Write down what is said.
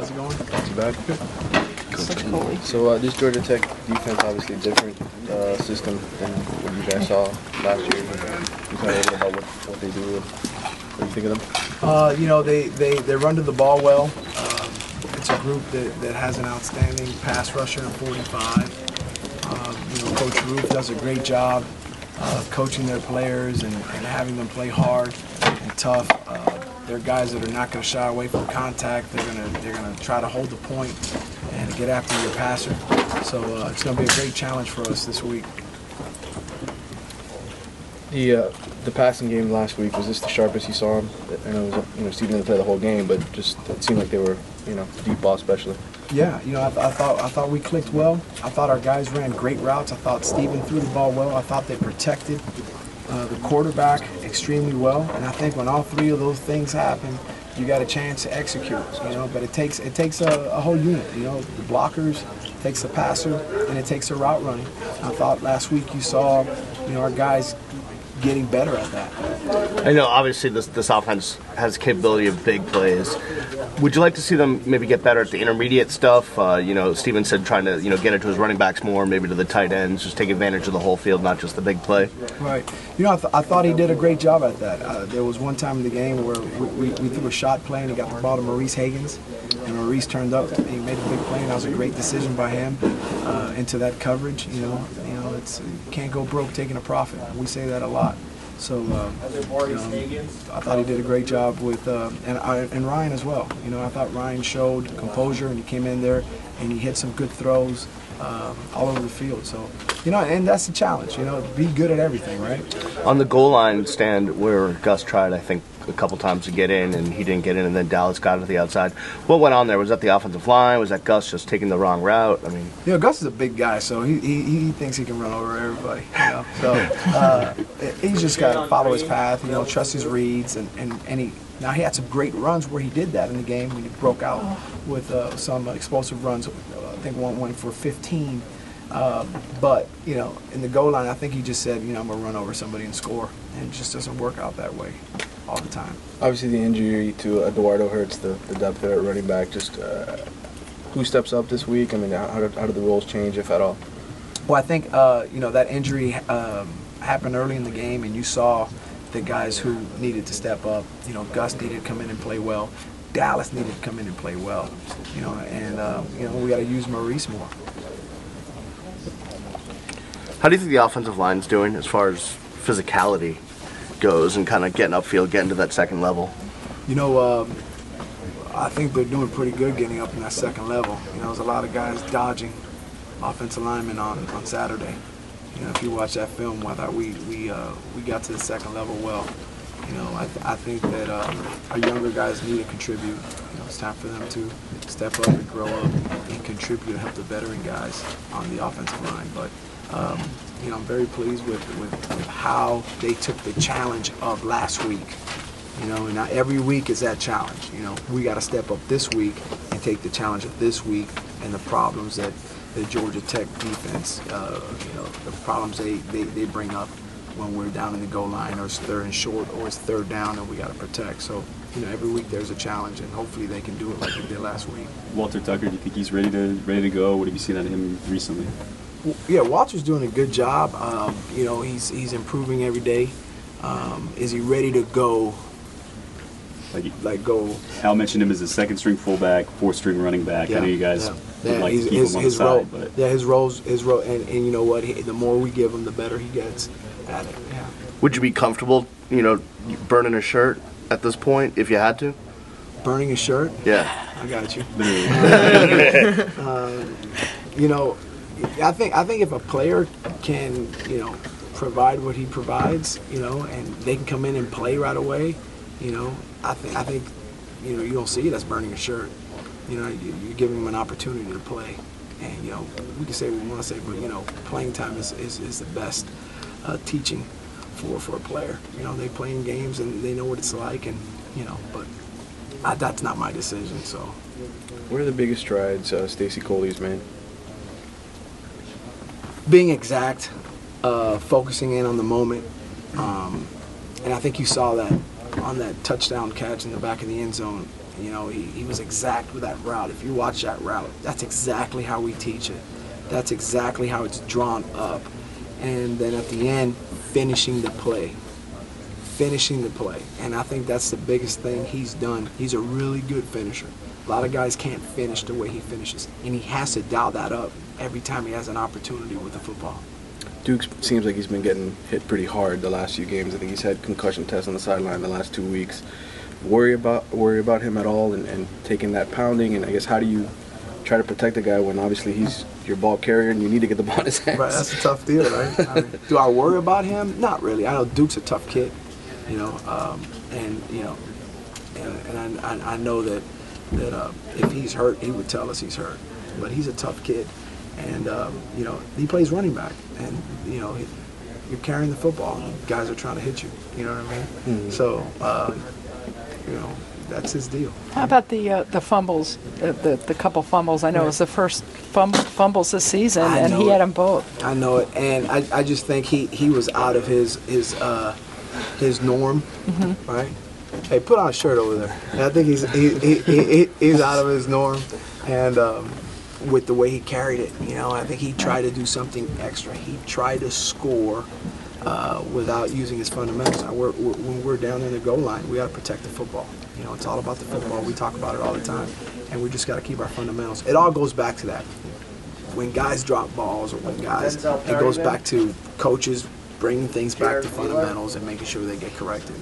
How's it going? Not too bad. Good. Coach Coley. So this Georgia Tech defense, obviously different system than what you guys saw last year. You kind of a little about what they do. What do you think of them? You know, they run to the ball well. It's a group that has an outstanding pass rusher in 45. You know, Coach Roof does a great job coaching their players and having them play hard and tough. They're guys that are not going to shy away from contact. They're gonna try to hold the point and get after your passer. So it's going to be a great challenge for us this week. The passing game last week, was this the sharpest you saw him? I know it was, Stephen didn't play the whole game, but just it seemed like they were, deep ball especially. Yeah, I thought we clicked well. I thought our guys ran great routes. I thought Stephen threw the ball well. I thought they protected the quarterback extremely well. And I think when all three of those things happen, you got a chance to execute. But it takes a whole unit. The blockers, it takes a passer, and it takes a route running. I thought last week you saw, our guys getting better at that. I know obviously this offense has the capability of big plays. Would you like to see them maybe get better at the intermediate stuff? Steven said trying to get into his running backs more, maybe to the tight ends, just take advantage of the whole field, not just the big play. Right. I thought he did a great job at that. There was one time in the game where we threw a shot play and he got the ball to Maurice Higgins, and Maurice turned up and he made a big play, and that was a great decision by him into that coverage. You can't go broke taking a profit. We say that a lot. So I thought he did a great job with and Ryan as well. I thought Ryan showed composure, and he came in there and he hit some good throws all over the field. So and that's the challenge. Be good at everything, right? On the goal line stand where Gus tried, I think, a couple times to get in, and he didn't get in, and then Dallas got to the outside. What went on there? Was that the offensive line? Was that Gus just taking the wrong route? I mean, Gus is a big guy, so he thinks he can run over everybody. So he's just got to follow his path. Trust his reads, and he had some great runs where he did that in the game when he broke out with some explosive runs. I think one went for 15. But in the goal line, I think he just said, I'm gonna run over somebody and score, and it just doesn't work out that way all the time. Obviously, the injury to Eduardo hurts the depth there at running back. Just who steps up this week? I mean, how did the roles change, if at all? Well, I think that injury happened early in the game, and you saw the guys who needed to step up. Gus needed to come in and play well. Dallas needed to come in and play well. And we got to use Maurice more. how do you think the offensive line's doing as far as physicality goes and kind of getting upfield, getting to that second level? I think they're doing pretty good getting up in that second level. There's a lot of guys dodging offensive linemen on Saturday. If you watch that film, I thought we got to the second level well. I think that our younger guys need to contribute. It's time for them to step up and grow up and contribute to help the veteran guys on the offensive line. But I'm very pleased with how they took the challenge of last week. And now every week is that challenge. We got to step up this week and take the challenge of this week and the problems that the Georgia Tech defense, the problems they bring up when we're down in the goal line, or it's third and short, or it's third down and we got to protect. So, every week there's a challenge, and hopefully they can do it like they did last week. Walter Tucker, do you think he's ready to go? What have you seen out of him recently? Yeah, Walter's doing a good job. He's improving every day. Is he ready to go? Like go. Al mentioned him as a second-string fullback, fourth-string running back. Yeah, I know you guys would like to keep him on the side, but yeah, his role, and you know what? The more we give him, the better he gets at it. Yeah. Would you be comfortable, burning a shirt at this point if you had to? Burning a shirt? Yeah. I got you. I think if a player can, provide what he provides, and they can come in and play right away, I think you don't see it as burning a shirt. You're giving them an opportunity to play, and we can say what we want to say, but playing time is the best teaching for a player. They play in games and they know what it's like, and but that's not my decision. So, what are the biggest strides Stacy Coley's made? Being exact, focusing in on the moment, and I think you saw that on that touchdown catch in the back of the end zone. You know, he was exact with that route. If you watch that route, that's exactly how we teach it. That's exactly how it's drawn up. And then at the end, finishing the play. Finishing the play. And I think that's the biggest thing he's done. He's a really good finisher. A lot of guys can't finish the way he finishes. And he has to dial that up every time he has an opportunity with the football. Duke seems like he's been getting hit pretty hard the last few games. I think he's had concussion tests on the sideline the last 2 weeks. Worry about him at all and taking that pounding? And I guess how do you try to protect the guy when obviously he's your ball carrier and you need to get the ball in his hands? Right, that's a tough deal, right? I mean, do I worry about him? Not really. I know Duke's a tough kid, you know, and you know, and I know that if he's hurt, he would tell us he's hurt. But he's a tough kid, and you know, he plays running back, and you know, you're carrying the football. And guys are trying to hit you. You know what I mean? Mm-hmm. So you know, that's his deal. How about the fumbles, the couple fumbles? I know it was the first fumbles this season, and he had them both. I know it, and I just think he was out of his norm, mm-hmm. right? Hey, put on a shirt over there. And I think he's out of his norm, and with the way he carried it, you know, I think he tried to do something extra. He tried to score without using his fundamentals. When we're down in the goal line, we got to protect the football. You know, it's all about the football. We talk about it all the time, and we just got to keep our fundamentals. It all goes back to that. When guys drop balls, or when guys, it goes back to coaches bringing things back to fundamentals and making sure they get corrected.